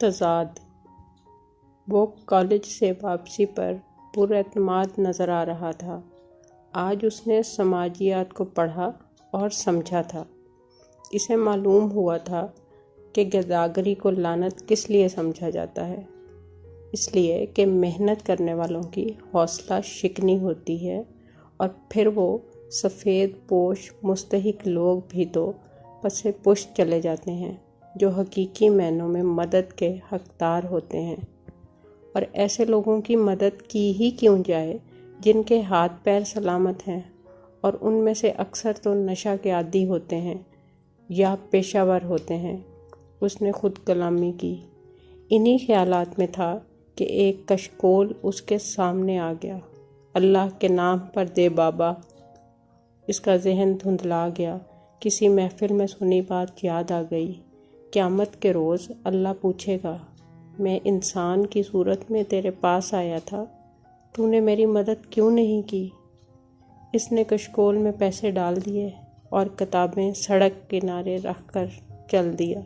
तज़ाद। वो कॉलेज से वापसी पर पुरएतमाद नज़र आ रहा था। आज उसने समाजियात को पढ़ा और समझा था। इसे मालूम हुआ था कि गदागरी को लानत किस लिए समझा जाता है। इसलिए कि मेहनत करने वालों की हौसला शिकनी होती है और फिर वो सफ़ेद पोश मुस्तहिक लोग भी तो पसे पुश चले जाते हैं जो हकीकी मायनों में मदद के हकदार होते हैं। और ऐसे लोगों की मदद की ही क्यों जाए जिनके हाथ पैर सलामत हैं और उनमें से अक्सर तो नशा के आदी होते हैं या पेशावर होते हैं। उसने खुद कलामी की। इन्हीं ख्यालात में था कि एक कशकोल उसके सामने आ गया। अल्लाह के नाम पर दे बाबा। इसका जहन धुंधला गया। किसी महफिल में सुनी बात याद आ गई। क़यामत के रोज़ अल्लाह पूछेगा, मैं इंसान की सूरत में तेरे पास आया था, तूने मेरी मदद क्यों नहीं की। इसने कशकोल में पैसे डाल दिए और किताबें सड़क किनारे रख कर चल दिया।